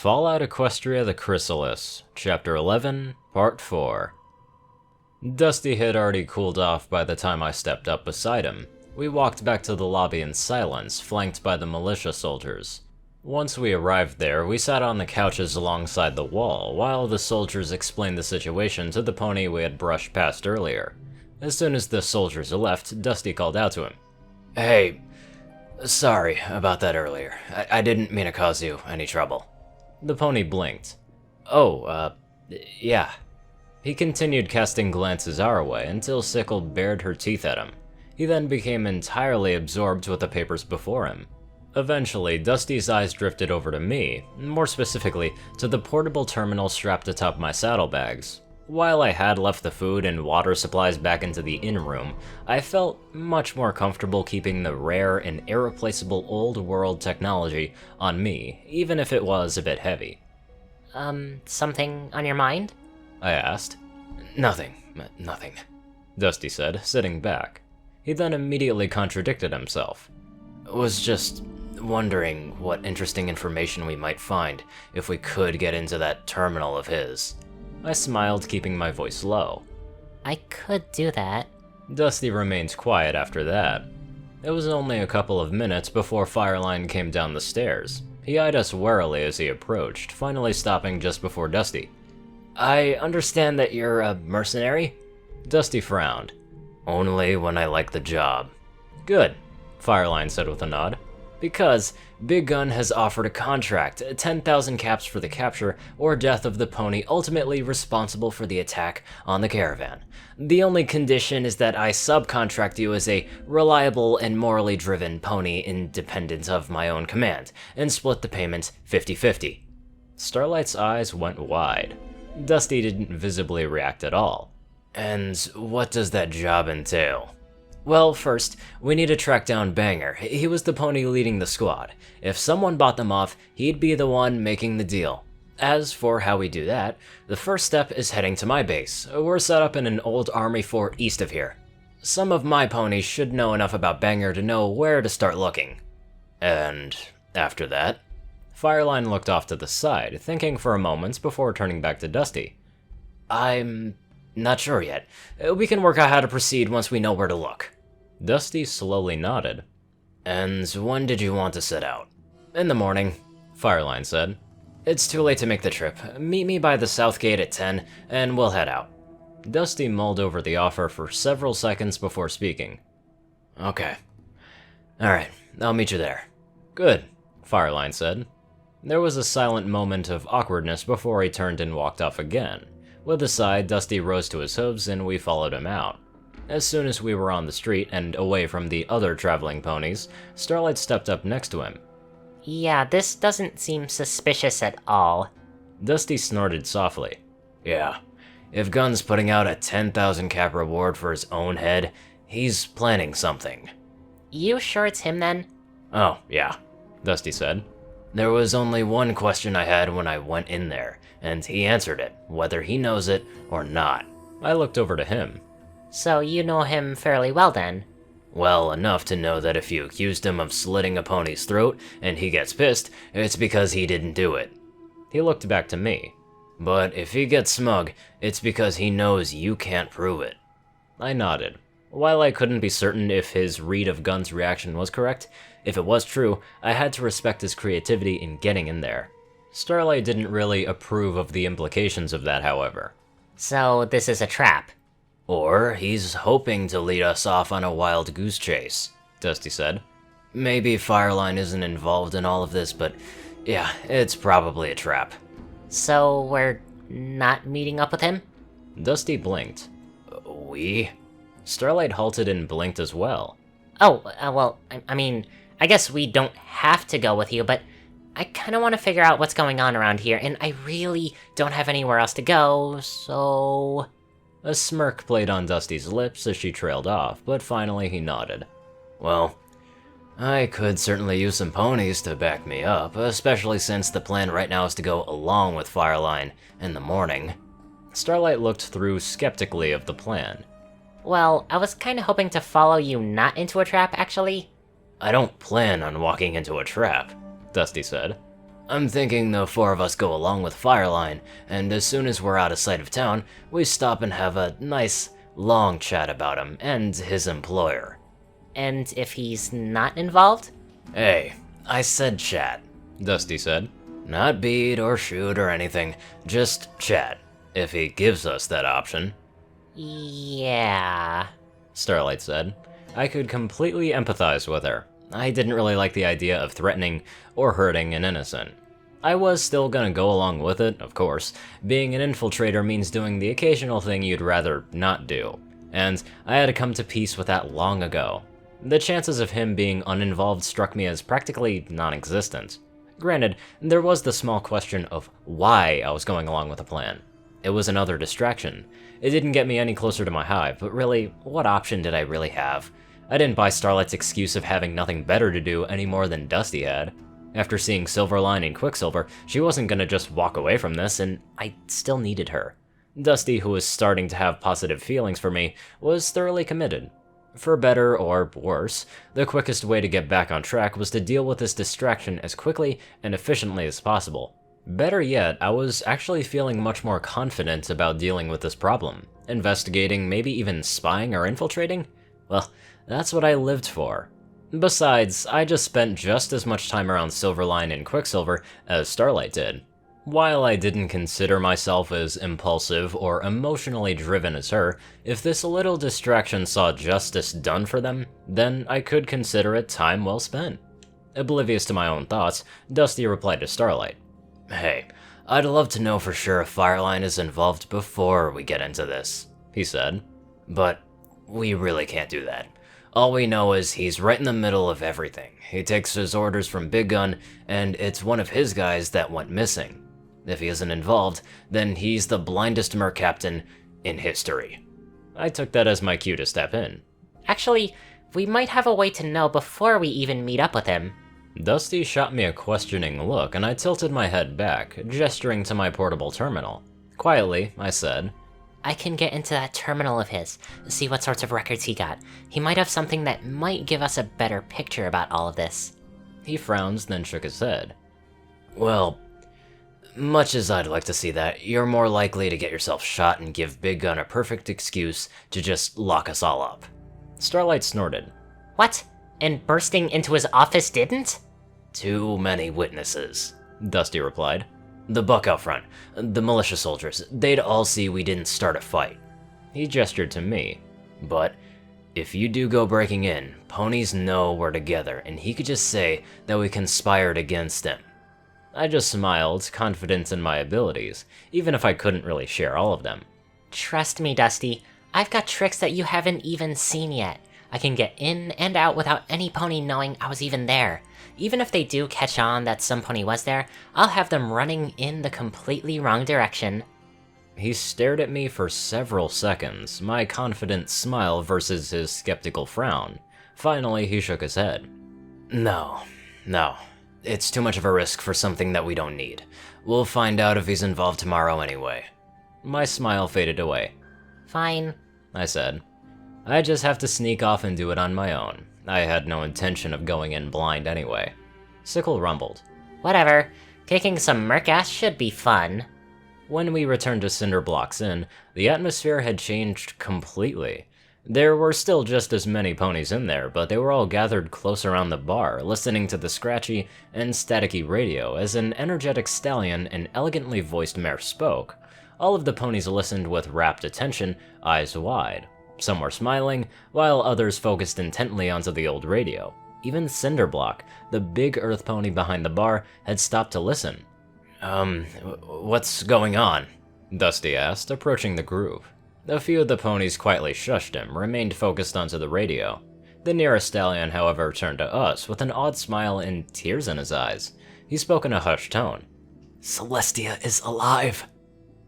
Fallout Equestria the Chrysalis, Chapter 11, Part 4. Dusty had already cooled off by the time I stepped up beside him. We walked back to the lobby in silence, flanked by the militia soldiers. Once we arrived there, we sat on the couches alongside the wall, while the soldiers explained the situation to the pony we had brushed past earlier. As soon as the soldiers left, Dusty called out to him. Hey, sorry about that earlier. I didn't mean to cause you any trouble. The pony blinked. Yeah. He continued casting glances our way until Sickle bared her teeth at him. He then became entirely absorbed with the papers before him. Eventually, Dusty's eyes drifted over to me, more specifically, to the portable terminal strapped atop my saddlebags. While I had left the food and water supplies back into the inn room, I felt much more comfortable keeping the rare and irreplaceable old-world technology on me, even if it was a bit heavy. Something on your mind? I asked. Nothing. Dusty said, sitting back. He then immediately contradicted himself. Was just wondering what interesting information we might find if we could get into that terminal of his. I smiled, keeping my voice low. I could do that. Dusty remained quiet after that. It was only a couple of minutes before Fireline came down the stairs. He eyed us warily as he approached, finally stopping just before Dusty. I understand that you're a mercenary? Dusty frowned. Only when I like the job. Good, Fireline said with a nod. Because Big Gun has offered a contract, 10,000 caps for the capture or death of the pony ultimately responsible for the attack on the caravan. The only condition is that I subcontract you as a reliable and morally driven pony independent of my own command, and split the payment 50-50. Starlight's eyes went wide. Dusty didn't visibly react at all. And what does that job entail? Well, first, we need to track down Banger. He was the pony leading the squad. If someone bought them off, he'd be the one making the deal. As for how we do that, the first step is heading to my base. We're set up in an old army fort east of here. Some of my ponies should know enough about Banger to know where to start looking. And after that? Fireline looked off to the side, thinking for a moment before turning back to Dusty. I'm not sure yet. We can work out how to proceed once we know where to look. Dusty slowly nodded. And when did you want to set out? In the morning, Fireline said. It's too late to make the trip. Meet me by the south gate at 10, and we'll head out. Dusty mulled over the offer for several seconds before speaking. Okay. Alright, I'll meet you there. Good, Fireline said. There was a silent moment of awkwardness before he turned and walked off again. With a sigh, Dusty rose to his hooves and we followed him out. As soon as we were on the street and away from the other traveling ponies, Starlight stepped up next to him. Yeah, this doesn't seem suspicious at all. Dusty snorted softly. Yeah, if Gun's putting out a 10,000 cap reward for his own head, he's planning something. You sure it's him then? Oh, yeah, Dusty said. There was only one question I had when I went in there, and he answered it, whether he knows it or not. I looked over to him. So you know him fairly well then? Well enough to know that if you accused him of slitting a pony's throat and he gets pissed, it's because he didn't do it. He looked back to me. But if he gets smug, it's because he knows you can't prove it. I nodded. While I couldn't be certain if his read of Gun's reaction was correct, if it was true, I had to respect his creativity in getting in there. Starlight didn't really approve of the implications of that, however. So this is a trap. Or he's hoping to lead us off on a wild goose chase, Dusty said. Maybe Fireline isn't involved in all of this, but yeah, it's probably a trap. So we're not meeting up with him? Dusty blinked. We? Starlight halted and blinked as well. Oh, well, I mean, I guess we don't have to go with you, but I kind of want to figure out what's going on around here, and I really don't have anywhere else to go, so... A smirk played on Dusty's lips as she trailed off, but finally he nodded. Well, I could certainly use some ponies to back me up, especially since the plan right now is to go along with Fireline in the morning. Starlight looked through skeptically of the plan. Well, I was kind of hoping to follow you not into a trap, actually. I don't plan on walking into a trap, Dusty said. I'm thinking the four of us go along with Fireline, and as soon as we're out of sight of town, we stop and have a nice, long chat about him and his employer. And if he's not involved? Hey, I said chat, Dusty said. not beat or shoot or anything, just chat, if he gives us that option. Yeah. Starlight said. I could completely empathize with her. I didn't really like the idea of threatening or hurting an innocent. I was still gonna go along with it, of course. Being an infiltrator means doing the occasional thing you'd rather not do, and I had to come to peace with that long ago. The chances of him being uninvolved struck me as practically non-existent. Granted, there was the small question of why I was going along with the plan. It was another distraction. It didn't get me any closer to my hive, but really, what option did I really have? I didn't buy Starlight's excuse of having nothing better to do any more than Dusty had. After seeing Silverline and Quicksilver, she wasn't gonna just walk away from this, and I still needed her. Dusty, who was starting to have positive feelings for me, was thoroughly committed. For better or worse, the quickest way to get back on track was to deal with this distraction as quickly and efficiently as possible. Better yet, I was actually feeling much more confident about dealing with this problem. Investigating, maybe even spying or infiltrating? Well, that's what I lived for. Besides, I just spent just as much time around Silverline and Quicksilver as Starlight did. While I didn't consider myself as impulsive or emotionally driven as her, if this little distraction saw justice done for them, then I could consider it time well spent. Oblivious to my own thoughts, Dusty replied to Starlight. Hey, I'd love to know for sure if Fireline is involved before we get into this, He said. but we really can't do that. All we know is he's right in the middle of everything. He takes his orders from Big Gun, and it's one of his guys that went missing. If he isn't involved, then he's the blindest merc captain in history. I took that as my cue to step in. Actually, we might have a way to know before we even meet up with him. Dusty shot me a questioning look, and I tilted my head back, gesturing to my portable terminal. Quietly, I said, I can get into that terminal of his, see what sorts of records he got. He might have something that might give us a better picture about all of this. He frowned, then shook his head. Well, much as I'd like to see that, you're more likely to get yourself shot and give Big Gun a perfect excuse to just lock us all up. Starlight snorted. What? And bursting into his office didn't? Too many witnesses, Dusty replied. The buck out front, the militia soldiers, they'd all see we didn't start a fight. He gestured to me. But if you do go breaking in, ponies know we're together, and he could just say that we conspired against him. I just smiled, confident in my abilities, even if I couldn't really share all of them. Trust me, Dusty. I've got tricks that you haven't even seen yet. I can get in and out without any pony knowing I was even there. Even if they do catch on that some pony was there, I'll have them running in the completely wrong direction. He stared at me for several seconds, my confident smile versus his skeptical frown. Finally, he shook his head. No. It's too much of a risk for something that we don't need. We'll find out if he's involved tomorrow anyway. My smile faded away. Fine. I said. I just have to sneak off and do it on my own. I had no intention of going in blind anyway. Sickle rumbled. Whatever. Kicking some merc ass should be fun. When we returned to Cinderblock's Inn, the atmosphere had changed completely. There were still just as many ponies in there, but they were all gathered close around the bar, listening to the scratchy and staticky radio as an energetic stallion and elegantly voiced mare spoke. All of the ponies listened with rapt attention, eyes wide. Some were smiling, while others focused intently onto the old radio. Even Cinderblock, the big earth pony behind the bar, had stopped to listen. What's going on? Dusty asked, approaching the groove. A few of the ponies quietly shushed him, remained focused onto the radio. The nearest stallion, however, turned to us with an odd smile and tears in his eyes. He spoke in a hushed tone. Celestia is alive.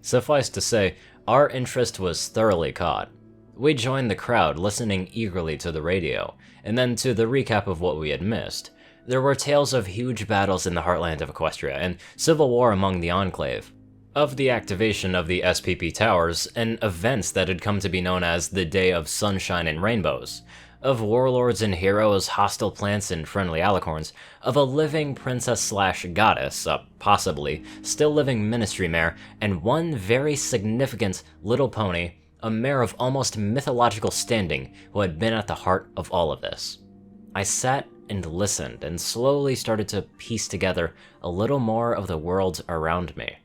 Suffice to say, our interest was thoroughly caught. We joined the crowd, listening eagerly to the radio, and then to the recap of what we had missed. There were tales of huge battles in the heartland of Equestria and civil war among the Enclave, of the activation of the SPP towers, and events that had come to be known as the Day of Sunshine and Rainbows, of warlords and heroes, hostile plants and friendly alicorns, of a living princess/goddess, a possibly still living ministry mare, and one very significant little pony, a mare of almost mythological standing who had been at the heart of all of this. I sat and listened and slowly started to piece together a little more of the world around me.